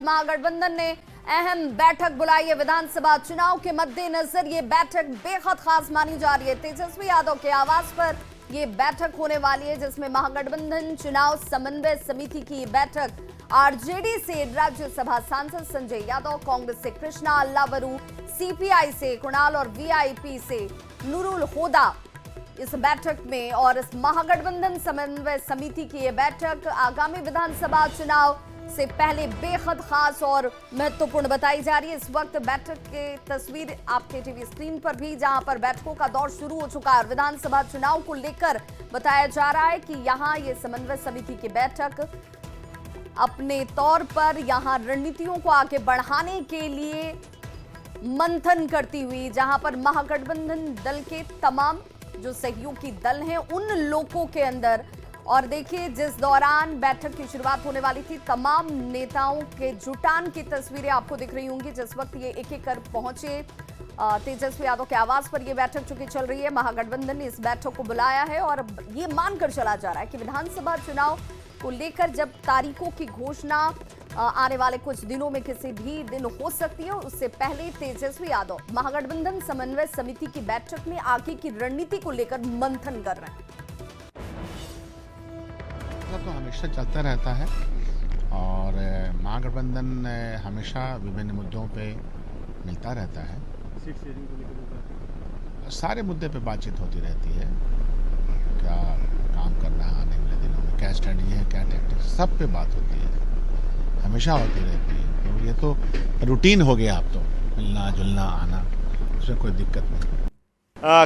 महागठबंधन ने अहम बैठक बुलाई है। विधानसभा चुनाव के मद्देनजर ये बैठक बेहद खास मानी जा रही है। तेजस्वी यादव के आवास पर ये बैठक होने वाली है, जिसमें महागठबंधन चुनाव समन्वय समिति की बैठक आरजेडी से राज्यसभा सांसद संजय यादव, कांग्रेस से कृष्णा अल्लावरू, सीपीआई से कुणाल और वीआईपी से नूरुल होदा इस बैठक में। और इस महागठबंधन समन्वय समिति की यह बैठक आगामी विधानसभा चुनाव से पहले बेहद खास और महत्वपूर्ण बताई जा रही है। इस वक्त बैठक की तस्वीर आपके टीवी स्क्रीन पर भी, जहां पर बैठकों का दौर शुरू हो चुका है और विधानसभा चुनाव को लेकर बताया जा रहा है कि यहां ये समन्वय समिति की बैठक अपने तौर पर यहां रणनीतियों को आगे बढ़ाने के लिए मंथन करती हुई, जहां पर महागठबंधन दल के तमाम जो सहयोगी दल हैं उन लोगों के अंदर, और देखिए जिस दौरान बैठक की शुरुआत होने वाली थी तमाम नेताओं के जुटान की तस्वीरें आपको दिख रही होंगी। जिस वक्त ये एक एक कर पहुंचे तेजस्वी यादव के आवास पर यह बैठक चूंकि चल रही है, महागठबंधन ने इस बैठक को बुलाया है और ये मानकर चला जा रहा है कि विधानसभा चुनाव को लेकर जब तारीखों की घोषणा आने वाले कुछ दिनों में किसी भी दिन हो सकती है, उससे पहले तेजस्वी यादव महागठबंधन समन्वय समिति की बैठक में आगे की रणनीति को लेकर मंथन कर रहे हैं। तो हमेशा चलता रहता है और महागठबंधन हमेशा विभिन्न मुद्दों पे मिलता रहता है। सीट शेयरिंग को लेकर सारे मुद्दे पे बातचीत होती रहती है, क्या काम करना है आने वाले दिनों में, क्या स्ट्रेटजी है, क्या टैक्टिक्स, सब पे बात होती है, हमेशा होती रहती है। तो ये तो रूटीन हो गया, अब तो मिलना जुलना आना, उसमें कोई दिक्कत नहीं।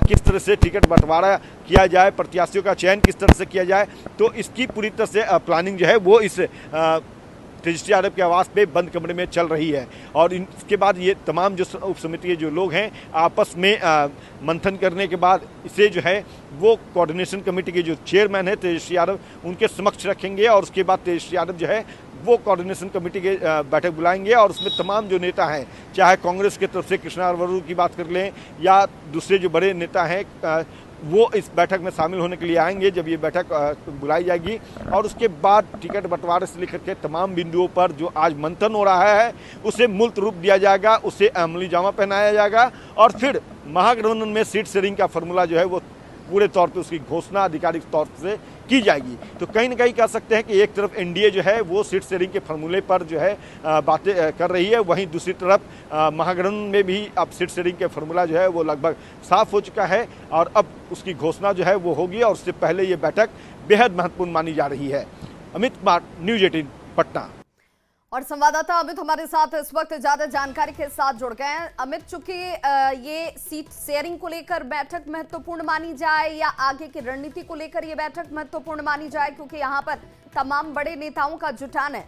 किस तरह से टिकट बंटवारा किया जाए, प्रत्याशियों का चयन किस तरह से किया जाए, तो इसकी पूरी तरह से प्लानिंग जो है वो इस तेजस्वी यादव के आवास पे बंद कमरे में चल रही है। और इसके बाद ये तमाम जो उप समिति के जो लोग हैं आपस में मंथन करने के बाद इसे जो है वो कोऑर्डिनेशन कमेटी के जो चेयरमैन है तेजस्वी यादव उनके समक्ष रखेंगे और उसके बाद तेजस्वी यादव जो है वो कोऑर्डिनेशन कमेटी के बैठक बुलाएंगे और उसमें तमाम जो नेता हैं, चाहे कांग्रेस की तरफ से कृष्णा अल्लावरू की बात कर लें या दूसरे जो बड़े नेता हैं, वो इस बैठक में शामिल होने के लिए आएंगे जब ये बैठक बुलाई जाएगी। और उसके बाद टिकट बंटवारे से लेकर के तमाम बिंदुओं पर जो आज मंथन हो रहा है उसे मूर्त रूप दिया जाएगा, उसे अमली जामा पहनाया जाएगा और फिर महागठबंधन में सीट शेयरिंग का फॉर्मूला जो है वो पूरे तौर पे उसकी घोषणा आधिकारिक तौर से की जाएगी। तो कहीं ना कहीं कह सकते हैं कि एक तरफ एनडीए जो है वो सीट शेयरिंग के फॉर्मूले पर जो है बातें कर रही है, वहीं दूसरी तरफ महागठबंधन में भी अब सीट शेयरिंग के फॉर्मूला जो है वो लगभग साफ हो चुका है और अब उसकी घोषणा जो है वो होगी और उससे पहले ये बैठक बेहद महत्वपूर्ण मानी जा रही है। अमित कुमार, न्यूज़ 18 पटना। और संवाददाता अमित हमारे साथ इस वक्त ज्यादा जानकारी के साथ जुड़ गए हैं। अमित, चूंकि ये सीट शेयरिंग को लेकर बैठक महत्वपूर्ण मानी जाए या आगे की रणनीति को लेकर ये बैठक महत्वपूर्ण मानी जाए, क्योंकि यहाँ पर तमाम बड़े नेताओं का जुटान है?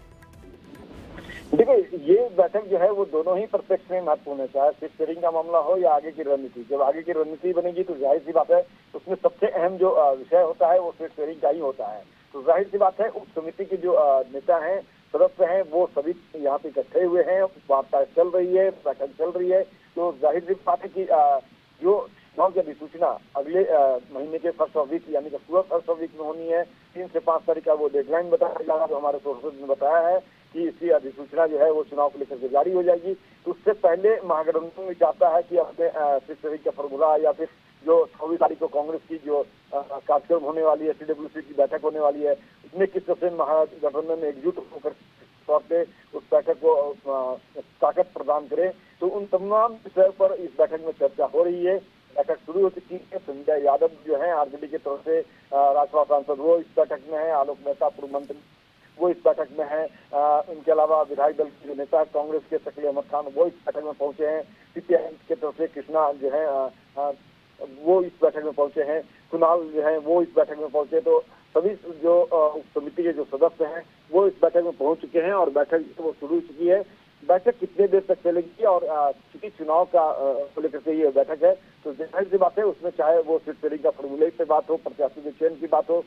देखिए, ये बैठक जो है वो दोनों ही परिप्रेक्ष्य में महत्वपूर्ण है, चाहे सीट शेयरिंग का मामला हो या आगे की रणनीति। जब आगे की रणनीति बनेगी तो जाहिर सी बात है उसमें सबसे अहम जो विषय होता है वो सीट शेयरिंग का ही होता है। तो जाहिर सी बात है उप समिति के जो नेता हैं, सदस्य हैं, वो सभी यहाँ पे इकट्ठे हुए हैं, वार्ता चल रही है, बैठक चल रही है। तो जाहिर सी बात है कि जो चुनाव की अधिसूचना अगले महीने के फर्स्ट ऑफ वीक यानी कि पूरा फर्स्ट ऑफ वीक में होनी है, 3 से 5 तारीख का वो डेडलाइन बताया जा रहा है। जो हमारे सोर्सेज ने बताया है कि इसकी अधिसूचना जो है वो चुनाव को लेकर के जारी हो जाएगी। तो उससे पहले महागठबंधन चाहता है कि अपने सीट शेयरिंग का फॉर्मूला या फिर जो 24 तारीख को कांग्रेस की जो कार्यक्रम होने वाली है, सीडब्ल्यूसी की बैठक होने वाली है, उसमें किस तरह से महागठबंधन में एकजुट होकर तौर पे उस बैठक को ताकत प्रदान करे। तो उन तमाम विषयों पर इस बैठक में चर्चा हो रही है। बैठक शुरू हो चुकी है। संजय यादव जो है आरजेडी की तरफ से राज्यसभा सांसद, वो इस बैठक में है। आलोक मेहता पूर्व मंत्री, वो इस बैठक में है। इनके अलावा विधायक दल के जो नेता कांग्रेस के शकील अहमद खान, वो इस बैठक में पहुंचे हैं। सीपीआई की तरफ से कृष्णा जो है वो इस बैठक में पहुंचे हैं। कुणाल जो है वो इस बैठक में पहुंचे। तो सभी जो उप समिति के जो सदस्य हैं वो इस बैठक में पहुंच चुके हैं और बैठक वो शुरू हो चुकी है। बैठक कितने देर तक चलेगी और चूंकि चुनाव का को लेकर के ये बैठक है तो जाहिर सी बात है उसमें चाहे वो सीट शेयरिंग का फॉर्मूले पे बात हो, प्रत्याशी के चयन की बात हो,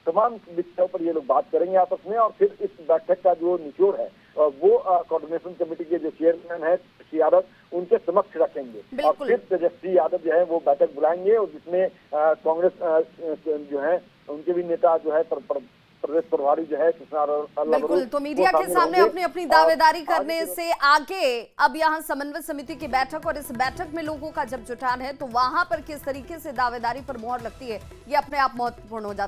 तमाम विषयों पर ये लोग बात करेंगे आपस में। और फिर इस बैठक का जो निचोड़ है वो कोऑर्डिनेशन कमेटी के जो चेयरमैन है तेजस्वी यादव उनके समक्ष रखेंगे और फिर तेजस्वी यादव जो है वो बैठक बुलाएंगे और जिसमें कांग्रेस जो है उनके भी नेता जो है प्रदेश प्रभारी जो है कृष्णा अल्लाह बिल्कुल, तो मीडिया के सामने अपनी अपनी दावेदारी करने से आगे अब यहाँ समन्वय समिति की बैठक, और इस बैठक में लोगों का जब जुटान है तो वहां पर किस तरीके से दावेदारी पर मोहर लगती है, ये अपने आप महत्वपूर्ण हो जाता है।